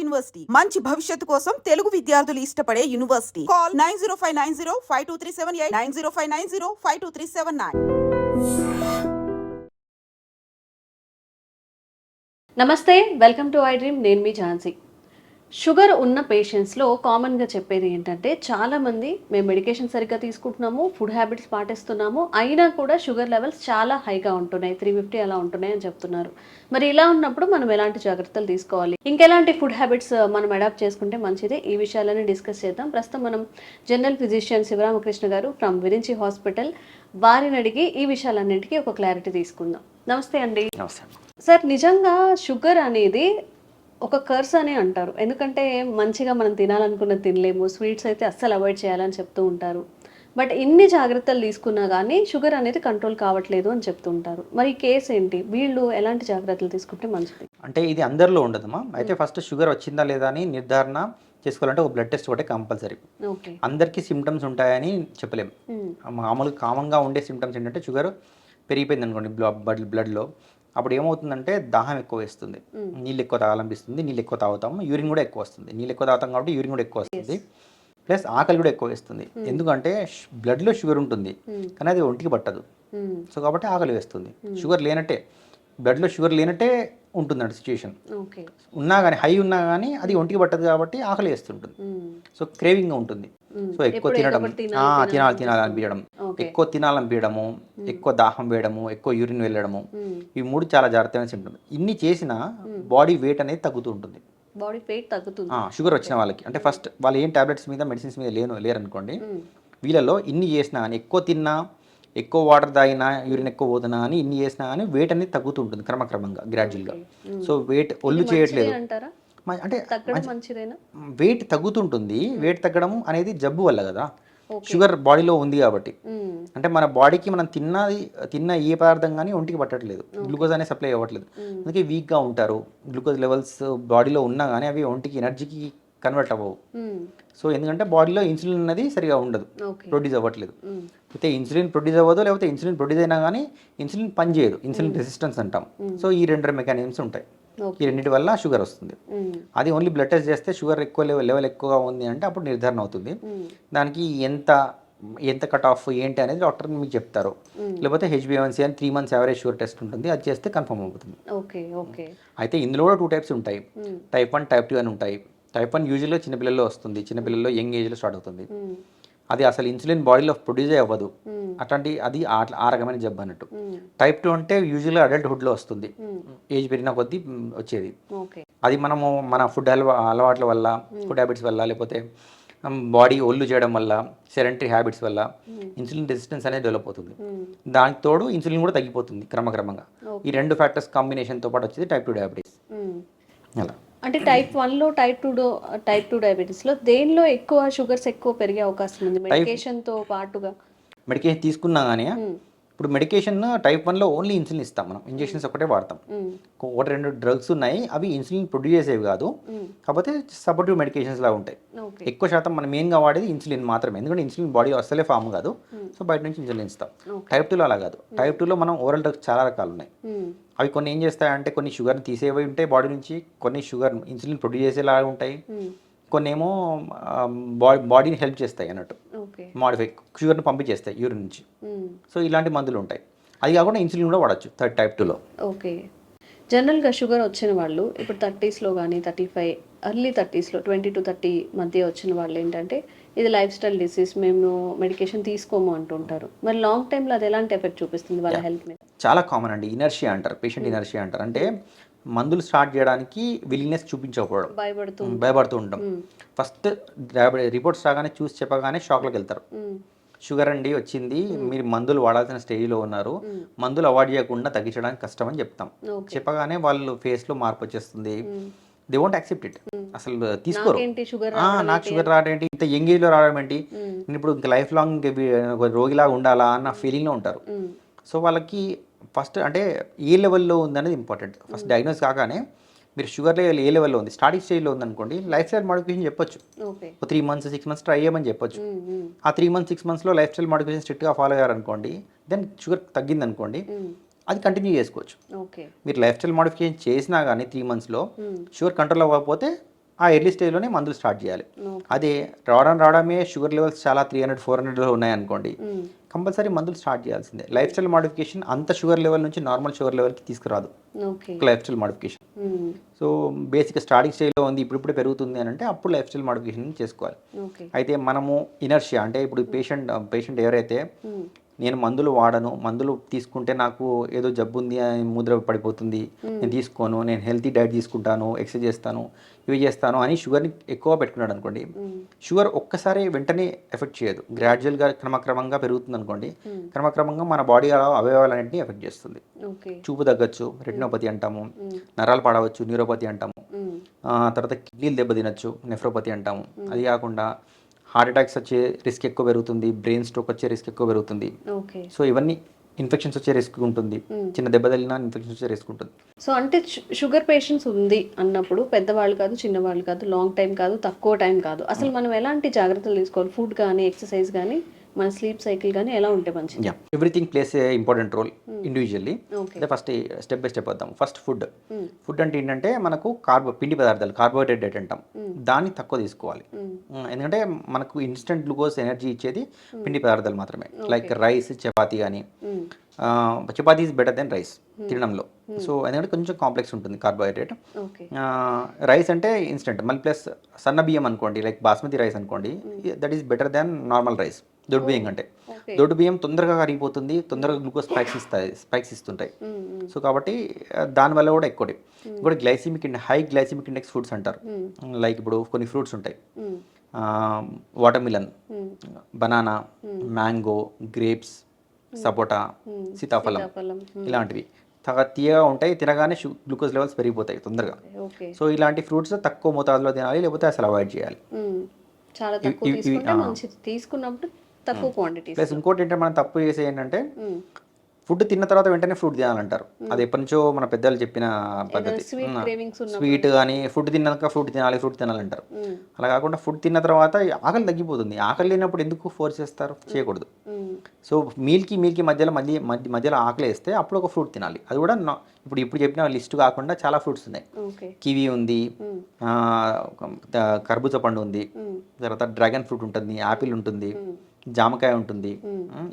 University మంచి భవిష్యత్తు కోసం తెలుగు విద్యార్థులు ఇష్టపడే యూనివర్సిటీ. కాల్ 9059052378 9059052379. నమస్తే, వెల్కమ్ టు ఐ డ్రీమ్. నేను మీ ఝాన్సీ. షుగర్ ఉన్న పేషెంట్స్లో కామన్గా చెప్పేది ఏంటంటే, చాలామంది మేము మెడికేషన్ సరిగ్గా తీసుకుంటున్నాము, ఫుడ్ హ్యాబిట్స్ పాటిస్తున్నాము, అయినా కూడా షుగర్ లెవెల్స్ చాలా హైగా ఉంటున్నాయి, 350 అలా ఉంటున్నాయి అని చెప్తున్నారు. మరి ఇలా ఉన్నప్పుడు మనం ఎలాంటి జాగ్రత్తలు తీసుకోవాలి, ఇంకెలాంటి ఫుడ్ హ్యాబిట్స్ మనం అడాప్ట్ చేసుకుంటే మంచిది, ఈ విషయాలని డిస్కస్ చేద్దాం. ప్రస్తుతం మనం జనరల్ ఫిజిషియన్ శివరామకృష్ణ గారు ఫ్రమ్ విరించి హాస్పిటల్, వారిని అడిగి ఈ విషయాలన్నింటికీ ఒక క్లారిటీ తీసుకుందాం. నమస్తే అండి. సార్, నిజంగా షుగర్ అనేది ఒక కర్స్ అని అంటారు. ఎందుకంటే మంచిగా మనం తినాలనుకున్నది తినలేము, స్వీట్స్ అయితే అస్సలు అవాయిడ్ చేయాలని చెప్తూ ఉంటారు. బట్ ఇన్ని జాగ్రత్తలు తీసుకున్నా కానీ షుగర్ అనేది కంట్రోల్ కావట్లేదు అని చెప్తూ ఉంటారు. మరి ఈ కేసు ఏంటి, వీళ్ళు ఎలాంటి జాగ్రత్తలు తీసుకుంటే మంచిది? అంటే ఇది అందరిలో ఉండదమ్మా. అయితే ఫస్ట్ షుగర్ వచ్చిందా లేదా అని నిర్ధారణ చేసుకోవాలంటే ఒక బ్లడ్ టెస్ట్ ఒకటే కంపల్సరీ. అందరికీ సిమ్టమ్స్ ఉంటాయని చెప్పలేము. మామూలుగా కామన్గా ఉండే సిమ్టమ్స్ ఏంటంటే, షుగర్ పెరిగిపోయింది అనుకోండి బ్లడ్లో, అప్పుడు ఏమవుతుందంటే దాహం ఎక్కువ వేస్తుంది, నీళ్ళు ఎక్కువ తాగాలనిపిస్తుంది, నీళ్ళు ఎక్కువ తాగుతాము, యూరిన్ కూడా ఎక్కువ వస్తుంది. నీళ్ళు ఎక్కువ తాగుతాం కాబట్టి యూరిన్ కూడా ఎక్కువ వస్తుంది, ప్లస్ ఆకలి కూడా ఎక్కువ వేస్తుంది. ఎందుకంటే బ్లడ్లో షుగర్ ఉంటుంది కానీ అది ఒంటికి పట్టదు, సో కాబట్టి ఆకలి వేస్తుంది. షుగర్ లేనట్టే, బ్లడ్లో షుగర్ లేనట్టే ఉంటుందండి సిచ్యుయేషన్. ఉన్నా కానీ హై ఉన్నా కానీ అది ఒంటికి పట్టదు కాబట్టి ఆకలి వేస్తుంటుంది, సో క్రేవింగ్గా ఉంటుంది. సో ఎక్కువ తినడం, తినాలనిపించడం, ఎక్కువ తినాలనిపించడము, ఎక్కువ దాహం వేయడము, ఎక్కువ యూరిన్ వెళ్ళడము, ఈ మూడు చాలా జాగ్రత్తగా ఉంటుంది. ఇన్ని చేసినా బాడీ వెయిట్ అనేది తగ్గుతూ ఉంటుంది. బాడీ వెయిట్ తగ్గుతుంది షుగర్ వచ్చిన వాళ్ళకి. అంటే ఫస్ట్ వాళ్ళు ఏం టాబ్లెట్స్ మీద మెడిసిన్స్ మీద లేరనుకోండి, వీళ్ళలో ఇన్ని చేసినా కానీ, ఎక్కువ తిన్నా, ఎక్కువ వాటర్ తాగినా, యూరిన్ ఎక్కువ పోతున్నా అని ఇన్ని చేసినా కానీ వెయిట్ అనేది తగ్గుతూ ఉంటుంది క్రమక్రమంగా, గ్రాడ్యువల్గా. సో వెయిట్ ఒళ్ళు చేయట్లేదు అంటే వెయిట్ తగ్గుతుంటుంది. వెయిట్ తగ్గడం అనేది జబ్బు వల్ల కదా, షుగర్ బాడీలో ఉంది కాబట్టి. అంటే మన బాడీకి మనం తిన్న ఏ పదార్థం కానీ ఒంటికి పట్టట్లేదు, గ్లూకోజ్ అనేది సప్లై అవ్వట్లేదు, అందుకే వీక్గా ఉంటారు. గ్లూకోజ్ లెవెల్స్ బాడీలో ఉన్నా కానీ అవి ఒంటికి ఎనర్జీకి కన్వర్ట్ అవ్వవు. సో ఎందుకంటే బాడీలో ఇన్సులిన్ అనేది సరిగా ఉండదు, ప్రొడ్యూస్ అవ్వట్లేదు. అయితే ఇన్సులిన్ ప్రొడ్యూస్ అవ్వదు, లేకపోతే ఇన్సులిన్ ప్రొడ్యూస్ అయినా కానీ ఇన్సులిన్ పనిచేయదు, ఇన్సులిన్ రెసిస్టెన్స్ అంటాం. సో ఈ రెండు మెకానిజమ్స్ ఉంటాయి, ఈ రెండింటి వల్ల షుగర్ వస్తుంది. అది ఓన్లీ బ్లడ్ టెస్ట్ చేస్తే షుగర్ ఎక్కువ లెవెల్ ఎక్కువగా ఉంది అంటే అప్పుడు నిర్ధారణ అవుతుంది. దానికి ఎంత కట్ ఆఫ్ ఏంటి అనేది డాక్టర్ మీకు చెప్తారు. లేకపోతే HbA1c అని 3 months యావరేజ్ షుగర్ టెస్ట్ ఉంటుంది, అది చేస్తే కన్ఫర్మ్ అవుతుంది. అయితే ఇందులో కూడా 2 types ఉంటాయి, టైప్ 1, టైప్ 2 అని ఉంటాయి. టైప్ 1 యూజువల్గా చిన్నపిల్లల్లో వస్తుంది, చిన్నపిల్లల్లో యంగ్ ఏజ్లో స్టార్ట్ అవుతుంది. అది అసలు ఇన్సులిన్ బాడీలో ప్రొడ్యూసే అవ్వదు, అది ఆ రకమైన జబ్బు అన్నట్టు. టైప్ 2 అంటే యూజువల్గా అడల్ట్హుడ్లో వస్తుంది, ఏజ్ పెరిగిన కొద్దీ వచ్చేది. అది మనము మన ఫుడ్ అలవాట్ల వల్ల, ఫుడ్ హ్యాబిట్స్ వల్ల, లేకపోతే బాడీ ఒళ్ళు చేయడం వల్ల, సెడెంటరీ హ్యాబిట్స్ వల్ల ఇన్సులిన్ రెసిస్టెన్స్ అనేది డెవలప్ అవుతుంది. దానికి తోడు ఇన్సులిన్ కూడా తగ్గిపోతుంది క్రమక్రమంగా. ఈ 2 ఫ్యాక్టర్స్ కాంబినేషన్తో పాటు వచ్చేది టైప్ 2 డయాబెటీస్. అలా అంటే టైప్ 1లో, టైప్ 2 డయాబెటీస్లో దేనిలో ఎక్కువ షుగర్స్ ఎక్కువ పెరిగే అవకాశం ఉంది మెడికేషన్తో పాటుగా? మెడికేషన్ తీసుకున్నా కానీ, ఇప్పుడు మెడికేషన్ టైప్ 1లో ఓన్లీ ఇన్సులిన్ ఇస్తాం మనం, ఇంజెక్షన్స్ ఒకటే వాడతాం. 1-2 డ్రగ్స్ ఉన్నాయి, అవి ఇన్సులిన్ ప్రొడ్యూస్ చేసేవి కాదు, కాకపోతే సపోర్టివ్ మెడికేషన్స్ లాగా ఉంటాయి. ఎక్కువ శాతం మనం మెయిన్గా వాడేది ఇన్సులిన్ మాత్రమే, ఎందుకంటే ఇన్సులిన్ బాడీ అస్సలే ఫామ్ కాదు, సో బయట నుంచి ఇన్సులిన్ ఇస్తాం. టైప్ 2లో అలా కాదు. టైప్ 2లో మనం ఓరల్ డ్రగ్స్ చాలా రకాలు ఉన్నాయి. అవి కొన్ని ఏం చేస్తాయంటే కొన్ని షుగర్ని తీసేవి ఉంటాయి బాడీ నుంచి, కొన్ని షుగర్ ఇన్సులిన్ ప్రొడ్యూస్ చేసేలాగా ఉంటాయి, కొన్ని ఏమో బాడీని హెల్ప్ చేస్తాయి అన్నట్టు, మాడిఫై షుగర్ని పంపించేస్తాయి యూరిన్ నుంచి. సో ఇలాంటి మందులు ఉంటాయి. అది కాకుండా ఇన్సులిన్ కూడా వాడచ్చు టైప్ 2లో. ఓకే. జనరల్గా షుగర్ వచ్చిన వాళ్ళు ఇప్పుడు 30sలో కానీ 35, ఎర్లీ 30sలో 20 to 30 మధ్య వచ్చిన వాళ్ళు ఏంటంటే ఇది లైఫ్ స్టైల్ డిసీజ్, మేము మెడికేషన్ తీసుకోము అంటుంటారు. మరి లాంగ్ టైంలో అది ఎలాంటి ఎఫెక్ట్ చూపిస్తుంది వాళ్ళ హెల్త్ మీద? చాలా కామన్ అండి, ఇనర్షియా అంటారు, పేషెంట్ ఇనర్షియా అంటారు. అంటే మందులు స్టార్ట్ చేయడానికి విల్లింగ్నెస్ చూపించకపోవడం, భయపడుతూ ఉంటాం. ఫస్ట్ రిపోర్ట్స్ రాగానే చూసి చెప్పగానే షాక్లోకి వెళ్తారు. షుగర్ అండి వచ్చింది, మీరు మందులు వాడాల్సిన స్టేజ్లో ఉన్నారు, మందులు అవాయిడ్ చేయకుండా తగ్గించడానికి కష్టం అని చెప్తాం. చెప్పగానే వాళ్ళు ఫేస్లో మార్పు వచ్చేస్తుంది, దే వోంట్ యాక్సెప్ట్ ఇట్, అసలు తీసుకోరు. నాకు షుగర్ రావడం ఏంటి, ఇంత యంగ్ ఏజ్లో రావడం ఏంటి, నేను ఇప్పుడు ఇంకా లైఫ్ లాంగ్ రోగిలాగా ఉండాలా అన్న ఫీలింగ్లో ఉంటారు. సో వాళ్ళకి ఫస్ట్ అంటే ఏ లెవెల్లో ఉందనేది ఇంపార్టెంట్. ఫస్ట్ డయాగ్నోస్ కాగానే మీరు షుగర్ లెవెల్ ఏ లెవెల్లో ఉంది, స్టార్టింగ్ స్టేజ్లో ఉందనుకోండి, లైఫ్ స్టైల్ మోడిఫికేషన్ చెప్పొచ్చు, 3 months 6 months ట్రై చేయమని చెప్పొచ్చు. ఆ 3 months 6 monthsలో లైఫ్ స్టైల్ మోడిఫికేషన్ స్ట్రిక్ట్గా ఫాలో అయ్యారనుకోండి, దెన్ షుగర్ తగ్గిందనుకోండి, అది కంటిన్యూ చేసుకోవచ్చు. మీరు లైఫ్ స్టైల్ మోడిఫికేషన్ చేసినా కానీ 3 monthsలో షుగర్ కంట్రోల్ అవ్వకపోతే ఆ ఎర్లీ స్టేజ్లోనే మందులు స్టార్ట్ చేయాలి. అదే రావడమే షుగర్ లెవెల్స్ చాలా 300-400లో ఉన్నాయనుకోండి, కంపల్సరీ మందులు స్టార్ట్ చేయాల్సిందే. లైఫ్ స్టైల్ మోడిఫికేషన్ అంత షుగర్ లెవెల్ నుంచి నార్మల్ షుగర్ లెవెల్కి తీసుకురాదు ఒక లైఫ్ స్టైల్ మోడిఫికేషన్. సో బేసిక్గా స్టార్టింగ్ స్టేజ్లో ఉంది, ఇప్పుడిప్పుడే పెరుగుతుంది అని అంటే అప్పుడు లైఫ్ స్టైల్ మోడిఫికేషన్ చేసుకోవాలి. అయితే మనము ఇనర్షియా అంటే ఇప్పుడు పేషెంట్ ఎవరైతే నేను మందులు వాడను, మందులు తీసుకుంటే నాకు ఏదో జబ్బు ఉంది అని ముద్ర పడిపోతుంది, నేను తీసుకోను, నేను హెల్తీ డైట్ తీసుకుంటాను, ఎక్సర్సైజ్ చేస్తాను, ఇవి చేస్తాను అని షుగర్ని ఎక్కువ పెట్టుకున్నాడు అనుకోండి, షుగర్ ఒక్కసారి వెంటనే ఎఫెక్ట్ చేయదు, గ్రాడ్యువల్గా క్రమక్రమంగా పెరుగుతుంది అనుకోండి, క్రమక్రమంగా మన బాడీ అవయవాలన్నింటినీ ఎఫెక్ట్ చేస్తుంది. చూపు తగ్గచ్చు, రెటినోపతి అంటాము, నరాలు పాడవచ్చు, న్యూరోపతి అంటాము, తర్వాత కిడ్నీలు దెబ్బతినచ్చు, నెఫ్రోపతి అంటాము. అది కాకుండా హార్ట్ అటాక్స్ వచ్చే రిస్క్ ఎక్కువ పెరుగుతుంది, బ్రెయిన్ స్ట్రోక్ వచ్చే రిస్క్ ఎక్కువ పెరుగుతుంది. సో ఇవన్నీ ఇన్ఫెక్షన్స్ వచ్చే రిస్క్ ఉంటుంది, చిన్న దెబ్బ తగిలినా ఇన్ఫెక్షన్స్ వచ్చే రిస్క్ ఉంటుంది. సో అంటే షుగర్ పేషెంట్స్ ఉంది అన్నప్పుడు పెద్దవాళ్ళు కాదు, చిన్నవాళ్ళు కాదు, లాంగ్ టైం కాదు, తక్కువ టైం కాదు, అసలు మనం ఎలాంటి జాగ్రత్తలు తీసుకోవాలి? ఫుడ్ కానీ, ఎక్సర్సైజ్ కానీ, మన స్లీప్ సైకిల్ కానీ ఎలా ఉంటే మంచిది? ఎవ్రీథింగ్ ప్లేస్ ఏ ఇంపార్టెంట్ రోల్ ఇండివిజువల్లీ. అంటే ఫస్ట్ స్టెప్ బై స్టెప్ వద్దాం. ఫస్ట్ ఫుడ్ అంటే ఏంటంటే మనకు పిండి పదార్థాలు, కార్బోహైడ్రేట్ అంటాం, దాన్ని తక్కువ తీసుకోవాలి. ఎందుకంటే మనకు ఇన్స్టెంట్ గ్లూకోజ్ ఎనర్జీ ఇచ్చేది పిండి పదార్థాలు మాత్రమే. లైక్ రైస్, చపాతీ కానీ, chapati is better then rice తినడంలో. సో ఎందుకంటే కొంచెం కాంప్లెక్స్ ఉంటుంది కార్బోహైడ్రేట్. రైస్ అంటే ఇన్స్టెంట్. మళ్ళీ ప్లస్ సన్న బియ్యం అనుకోండి, లైక్ బాస్మతి రైస్ అనుకోండి, that is better than normal rice. దొడ్డు బియ్యం కంటే దొడ్డు బియ్యం తొందరగా కరిగిపోతుంది, తొందరగా గ్లూకోజ్ స్పైక్స్ ఇస్తుంటాయి. సో కాబట్టి దానివల్ల కూడా ఇంకోటి హై గ్లైసిమిక్ ఇండెక్స్ ఫుడ్స్ అంటారు. లైక్ ఇప్పుడు కొన్ని ఫ్రూట్స్ ఉంటాయి, వాటర్మిలన్, బనానా, మ్యాంగో, గ్రేప్స్, సపోటా, సీతాఫలం, ఇలాంటివి తీయగా ఉంటాయి, తినగానే గ్లూకోజ్ లెవెల్స్ పెరిగిపోతాయి తొందరగా. సో ఇలాంటి ఫ్రూట్స్ తక్కువ మోతాదులో తినాలి, లేకపోతే అసలు అవాయిడ్ చేయాలి. చాలా తక్కువ తీసుకుంటే మంచిది, తీసుకున్నప్పుడు తక్కువ క్వాంటిటీ. ప్లస్ ఇంకోటి ఏంటంటే మనం తప్పు చేసే ఏంటంటే ఫుడ్ తిన్న తర్వాత వెంటనే ఫ్రూట్ తినాలంటారు. అది ఎప్పటి నుంచో మన పెద్దలు చెప్పిన పద్ధతి. స్వీట్ కానీ ఫుడ్ తిన్నాక ఫ్రూట్ తినాలంటారు. అలా కాకుండా ఫుడ్ తిన్న తర్వాత ఆకలి తగ్గిపోతుంది. ఆకలి లేనప్పుడు ఎందుకు ఫోర్స్ చేస్తారు? చేయకూడదు. సో మీల్కి మధ్యలో ఆకలి వేస్తే అప్పుడు ఒక ఫ్రూట్ తినాలి. అది కూడా ఇప్పుడు చెప్పిన లిస్ట్ కాకుండా చాలా ఫ్రూట్స్ ఉన్నాయి. కివి ఉంది, కర్బూజా పండు ఉంది, తర్వాత డ్రాగన్ ఫ్రూట్ ఉంటుంది, యాపిల్ ఉంటుంది, జామకాయ ఉంటుంది,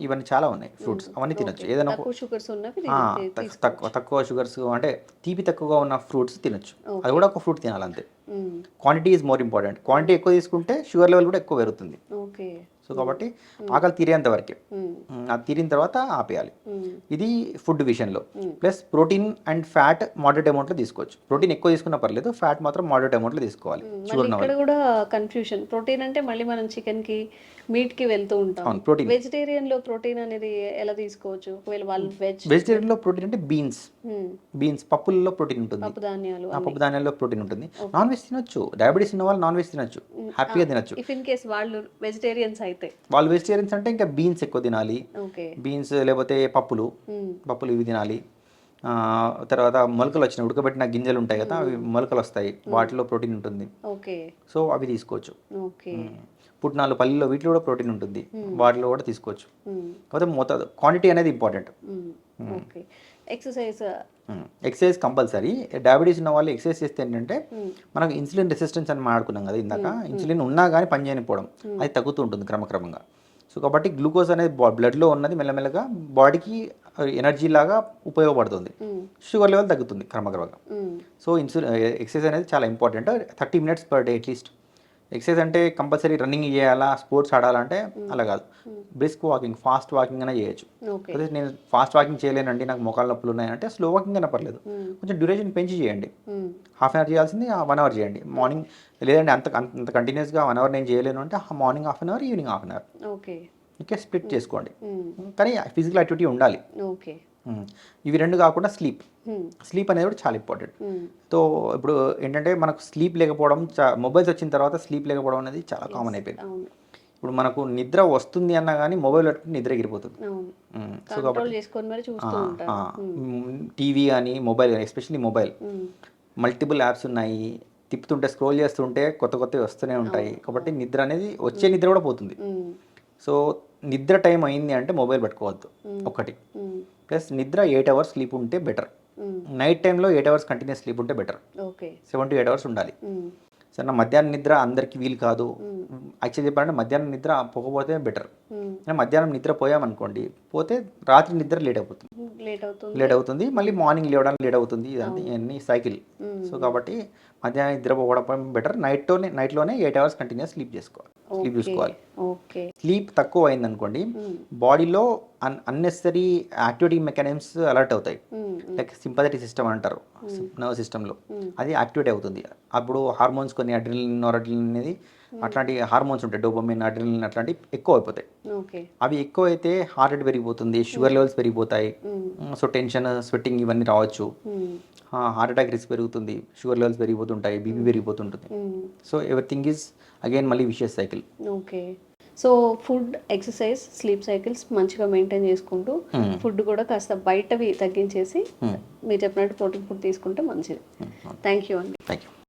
ఇవన్నీ చాలా ఉన్నాయి ఫ్రూట్స్. అవన్నీ తినొచ్చు. ఏదైనా తక్కువ షుగర్స్ అంటే తీపి తక్కువగా ఉన్న ఫ్రూట్స్ తినొచ్చు. అది కూడా ఒక ఫ్రూట్ తినాలి అంతే. Quantity is more important. Quantity ఎక్కువ తీసుకుంటే షుగర్ లెవెల్ కూడా ఎక్కువ పెరుగుతుంది. సో కాబట్టి ఆకలి తీరేంత వరకే, అది తీరిన తర్వాత ఆపేయాలి. ఇది ఫుడ్ విషయంలో. Plus protein and fat moderate అమౌంట్లో తీసుకోవచ్చు. ప్రోటీన్ ఎక్కువ తీసుకున్నా పర్లేదు, ఫ్యాట్ మాత్రం మోడరేట్ అమౌంట్లో తీసుకోవాలి. ఇక్కడ కూడా కన్ఫ్యూషన్. ప్రోటీన్ అంటే మళ్ళీ మనం చికెన్ కి, మీట్ కి వెళ్తూ ఉంటాం. ప్రోటీన్ వెజిటేరియన్ లో ప్రోటీన్ అనేది ఎలా తీసుకోవచ్చు? ఒకవేళ వాళ్ళు వెజిటేరియన్ లో ప్రోటీన్ అంటే బీన్స్ పప్పుల్లో ప్రోటీన్ ఉంటుంది, పప్పు ధాన్యాల్లో ప్రోటీన్ ఉంటుంది. నాన్ వెజ్ తినొచ్చు, డయాబెటీస్ ఉన్న వాళ్ళు నాన్ వెజ్ తినొచ్చు, హ్యాపీగా తినొచ్చు. ఇఫ్ ఇన్ కేస్ వాళ్ళు వెజిటేరియన్స్ వాళ్ళు వెజిటేరియన్స్ అంటే ఇంకా బీన్స్ ఎక్కువ తినాలి. బీన్స్ లేకపోతే పప్పులు ఇవి తినాలి. తర్వాత మొలకలు వచ్చినాయి, ఉడకబెట్టిన గింజలు ఉంటాయి కదా, అవి మొలకలు వస్తాయి, వాటిలో ప్రోటీన్ ఉంటుంది. సో అవి తీసుకోవచ్చు. పుట్నాలు, పల్లీలో, వీటిలో కూడా ప్రోటీన్ ఉంటుంది, వాటిలో కూడా తీసుకోవచ్చు. కాకపోతే క్వాంటిటీ అనేది ఇంపార్టెంట్. Exercise compulsory. డయాబెటీస్ ఉన్న వాళ్ళు ఎక్సర్సైజ్ చేస్తే ఏంటంటే మనకు ఇన్సులిన్ రెసిస్టెన్స్ అని మాట్లాడుకున్నాం కదా ఇందాక, ఇన్సులిన్ ఉన్నా కానీ పని చేయకపోవడం అది తగ్గుతూ ఉంటుంది క్రమక్రమంగా. సో కాబట్టి గ్లూకోజ్ అనేది బ్లడ్లో ఉన్నది మెల్లమెల్లగా బాడీకి ఎనర్జీ లాగా ఉపయోగపడుతుంది, షుగర్ లెవెల్ తగ్గుతుంది క్రమక్రమంగా. సో ఎక్సర్సైజ్ అనేది చాలా important. 30 minutes per day at least. Exercise అంటే కంపల్సరీ రన్నింగ్ చేయాలా, స్పోర్ట్స్ ఆడాలంటే అలా కాదు, బ్రిస్క్ వాకింగ్, ఫాస్ట్ వాకింగ్ అయినా చేయొచ్చు. అదే నేను ఫాస్ట్ వాకింగ్ చేయలేనండి, నాకు మోకాళ్ళ నొప్పులు ఉన్నాయంటే స్లో వాకింగ్ అయినా పర్లేదు, కొంచెం డ్యూరేషన్ పెంచి చేయండి. హాఫ్ అన్ అవర్ చేయాల్సింది 1 hour చేయండి మార్నింగ్. లేదంటే అంత కంటిన్యూస్గా 1 hour నేను చేయలేను అంటే morning half an hour, evening half an hour, okay, split చేసుకోండి. కానీ ఫిజికల్ యాక్టివిటీ ఉండాలి. ఇవి రెండు కాకుండా స్లీప్ అనేది కూడా చాలా ఇంపార్టెంట్. సో ఇప్పుడు ఏంటంటే మనకు స్లీప్ లేకపోవడం, మొబైల్స్ వచ్చిన తర్వాత స్లీప్ లేకపోవడం అనేది చాలా కామన్ అయిపోయింది. ఇప్పుడు మనకు నిద్ర వస్తుంది అన్నా కానీ మొబైల్ పెట్టుకుని నిద్ర ఎగిరిపోతుంది. సో కాబట్టి టీవీ కానీ మొబైల్ కానీ, ఎస్పెషల్లీ మొబైల్, మల్టిపుల్ యాప్స్ ఉన్నాయి, తిప్పుతుంటే స్క్రోల్ చేస్తుంటే కొత్తవి వస్తూనే ఉంటాయి. కాబట్టి నిద్ర అనేది వచ్చే నిద్ర కూడా పోతుంది. సో నిద్ర టైం అయింది అంటే మొబైల్ పెట్టుకోవద్దు ఒకటి. ప్లస్ నిద్ర 8 hours స్లీప్ ఉంటే బెటర్. నైట్ టైంలో 8 hours కంటిన్యూస్ స్లీప్ ఉంటే బెటర్. 7 to 8 hours ఉండాలి. సరే నా మధ్యాహ్నం నిద్ర అందరికీ వీలు కాదు, యాక్చువల్లీ చెప్పాలంటే మధ్యాహ్నం నిద్ర పోకపోతే బెటర్. మధ్యాహ్నం నిద్ర పోయామనుకోండి, పోతే రాత్రి నిద్ర లేట్ అవుతుంది, మళ్ళీ మార్నింగ్ లేవడానికి లేట్ అవుతుంది, ఇవన్నీ సైకిల్. సో కాబట్టి మధ్యాహ్నం నిద్ర పోవడం బెటర్. నైట్లోనే 8 hours కంటిన్యూస్ స్లీప్ చూసుకోవాలి. స్లీప్ తక్కువ అయింది అనుకోండి, బాడీలో అన్నెసరీ యాక్టివిటీ మెకానిజమ్స్ అలర్ట్ అవుతాయి. లైక్ సింపథెటిక్ సిస్టమ్ అంటారు నర్వ్ సిస్టంలో, అది యాక్టివేట్ అవుతుంది. అప్పుడు హార్మోన్స్ కొన్ని అడ్రినలిన్, నోరడ్రినలిన్ అనేది అట్లాంటి హార్మోన్స్ ఉంటాయి, డోపమైన్, అడ్రినలిన్ అట్లాంటివి ఎక్కువ అయిపోతాయి. అవి ఎక్కువ అయితే హార్ట్ రేట్ పెరిగిపోతుంది, షుగర్ లెవెల్స్ పెరిగిపోతాయి. సో టెన్షన్, స్వెట్టింగ్ ఇవన్నీ రావచ్చు. హార్ట్ అటాక్ రిస్క్ పెరుగుతుంది, షుగర్ లెవెల్స్ పెరిగిపోతుంటాయి, బీపీ పెరిగిపోతుంటుంది. సో ఎవ్రీథింగ్ ఈజ్ అగైన్ మళ్ళీ vicious cycle. Okay. So food, exercise, sleep cycles మంచిగా మెయింటైన్ చేసుకుంటూ ఫుడ్ కూడా కాస్త బయటవి తగ్గించేసి మీరు చెప్పినట్టు ప్రోటీన్ ఫుడ్ తీసుకుంటే మంచిది. థ్యాంక్ యూ అండి. Thank you.